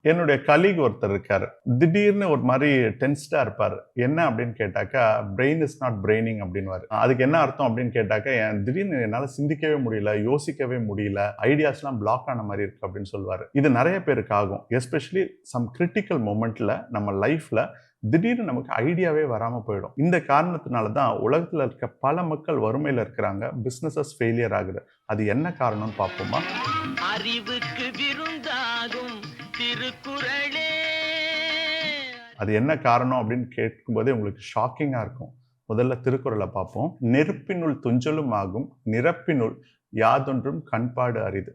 என்னுடைய கலீக் ஒருத்தர் இருக்காரு. திடீர்னு ஒரு மாரி டென்ஸ்டா இருப்பாரு. என்ன அப்படின்னு கேட்டாக்கா, பிரெயின் இஸ் நாட் பிரெய்னிங் அப்படின்னுவாரு. அதுக்கு என்ன அர்த்தம் அப்படின்னு கேட்டாக்கா, திடீர்னு என்னால சிந்திக்கவே முடியல, யோசிக்கவே முடியல, ஐடியாஸ்லாம் பிளாக் ஆன மாரி இருக்கு அப்படின்னு சொல்லுவாரு. இது நெறைய பேருக்கு ஆகும். எஸ்பெஷலி சம் கிரிட்டிக்கல் மொமெண்ட்ல நம்ம லைஃப்ல திடீர்னு நமக்கு ஐடியாவே வராம போயிடும். இந்த காரணத்தினால தான் உலகத்துல இருக்க பல மக்கள் வறுமையில இருக்கிறாங்க. பிசினஸஸ் ஃபெயிலியர் ஆகுது. அது என்ன காரணம்னு பார்ப்போமா? அறிவுக்கு விருந்தாகும் திருக்குறளே. அது என்ன காரணம் அப்படின்னு கேட்கும்போதே உங்களுக்கு ஷாக்கிங்கா இருக்கும். முதல்ல திருக்குறளை பார்ப்போம். நெருப்பினுள் துஞ்சலும் ஆகும் நிரப்பினுள் யாதொன்றும் கண்பாடு அரிது.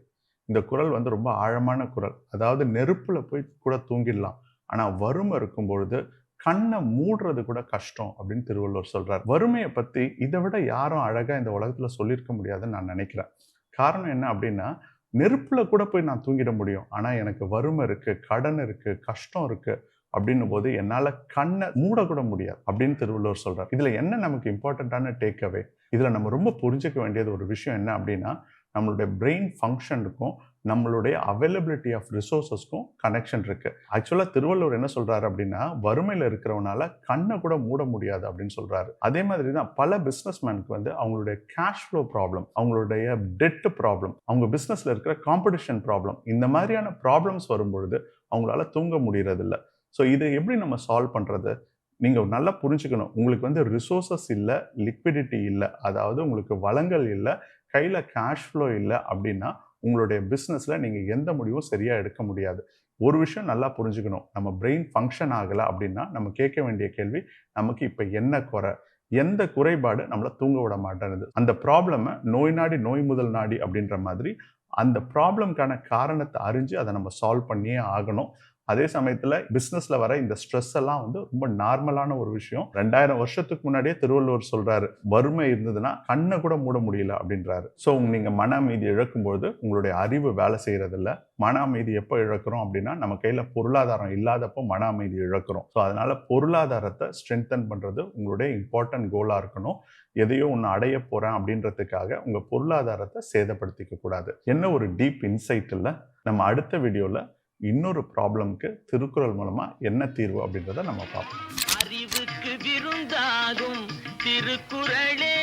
இந்த குறள் வந்து ரொம்ப ஆழமான குறள். அதாவது நெருப்புல போய் கூட தூங்கிடலாம். ஆனா வறுமை இருக்கும் பொழுது கண்ணை மூடுறது கூட கஷ்டம் அப்படின்னு திருவள்ளுவர் சொல்றார். வறுமையை பத்தி இதை விட யாரும் அழகா இந்த உலகத்துல சொல்லியிருக்க முடியாதுன்னு நான் நினைக்கிறேன். காரணம் என்ன அப்படின்னா, நெருப்புல கூட போய் நான் தூங்கிட முடியும். ஆனா எனக்கு வறுமை இருக்கு, கடன் இருக்கு, கஷ்டம் இருக்கு அப்படின்னும் போது என்னால கண்ணை மூடக்கூட முடியாது அப்படின்னு திருவள்ளுவர் சொல்றார். இதுல என்ன நமக்கு இம்பார்ட்டன்டான டேக் அவே? இதுல நம்ம ரொம்ப புரிஞ்சுக்க வேண்டியது ஒரு விஷயம் என்ன அப்படின்னா, நம்மளுடைய பிரெயின் ஃபங்க்ஷனுக்கும் நம்மளுடைய அவைலபிலிட்டி ஆஃப் ரிசோர்ஸஸ்க்கும் கனெக்ஷன் இருக்கு. ஆக்சுவலா திருவள்ளுவர் என்ன சொல்றாரு அப்படின்னா, வறுமையில இருக்கிறவனால கண்ணை கூட மூட முடியாது அப்படின்னு சொல்றாரு. அதே மாதிரி தான் பல பிசினஸ்மேனுக்கு வந்து அவங்களுடைய கேஷ் ஃப்ளோ ப்ராப்ளம், அவங்களுடைய டெட் ப்ராப்ளம், அவங்க பிசினஸ்ல இருக்கிற காம்படிஷன் ப்ராப்ளம், இந்த மாதிரியான ப்ராப்ளம்ஸ் வரும்பொழுது அவங்களால தூங்க முடியறது இல்ல. ஸோ இதை எப்படி நம்ம சால்வ் பண்றது? நீங்க நல்லா புரிஞ்சுக்கணும். உங்களுக்கு வந்து ரிசோர்ஸஸ் இல்ல, லிக்விடிட்டி இல்ல, அதாவது உங்களுக்கு வளங்கள் இல்ல, கையில கேஷ் ஃப்ளோ இல்ல அப்படின்னா உங்களுடைய பிசினஸ்ல நீங்க எந்த முடிவும் சரியா எடுக்க முடியாது. ஒரு விஷயம் நல்லா புரிஞ்சுக்கணும். நம்ம பிரெயின் ஃபங்க்ஷன் ஆகல அப்படின்னா நம்ம கேட்க வேண்டிய கேள்வி, நமக்கு இப்ப என்ன குறை? எந்த குறைபாடு நம்மள தூங்க விட மாட்டேங்குது? அந்த ப்ராப்ளம நோய் நாடி நோய் முதல் நாடி அப்படின்ற மாதிரி அந்த ப்ராப்ளம்க்கான காரணத்தை அறிஞ்சு அதை நம்ம சால்வ் பண்ணியே ஆகணும். அதே சமயத்துல பிசினஸ்ல வர இந்த ஸ்ட்ரெஸ் எல்லாம் வந்து ரொம்ப நார்மலான ஒரு விஷயம். 2000 வருஷத்துக்கு முன்னாடியே திருவள்ளுவர் சொல்றாரு, வறுமை இருந்ததுன்னா கண்ணை கூட மூட முடியல அப்படின்றாரு. ஸோ நீங்க மன அமைதி இழக்கும்போது உங்களுடைய அறிவு வேலை செய்யறது இல்ல. மன அமைதி எப்போ இழக்கிறோம் அப்படின்னா, நம்ம கையில பொருளாதாரம் இல்லாதப்போ மன அமைதி இழக்கிறோம். ஸோ அதனால பொருளாதாரத்தை ஸ்ட்ரென்தன் பண்றது உங்களுடைய இம்பார்ட்டன்ட் கோலா இருக்கணும். எதையோ ஒன்று அடைய போறேன் அப்படின்றதுக்காக உங்க பொருளாதாரத்தை சேதப்படுத்திக்க கூடாது. என்ன ஒரு டீப் இன்சைட் இல்ல. நம்ம அடுத்த வீடியோல இன்னொரு ப்ராப்ளம்க்கு திருக்குறள் மூலமா என்ன தீர்வு அப்படின்றத நம்ம பார்ப்போம். அறிவுக்கு விருந்தாகும் திருக்குறளே.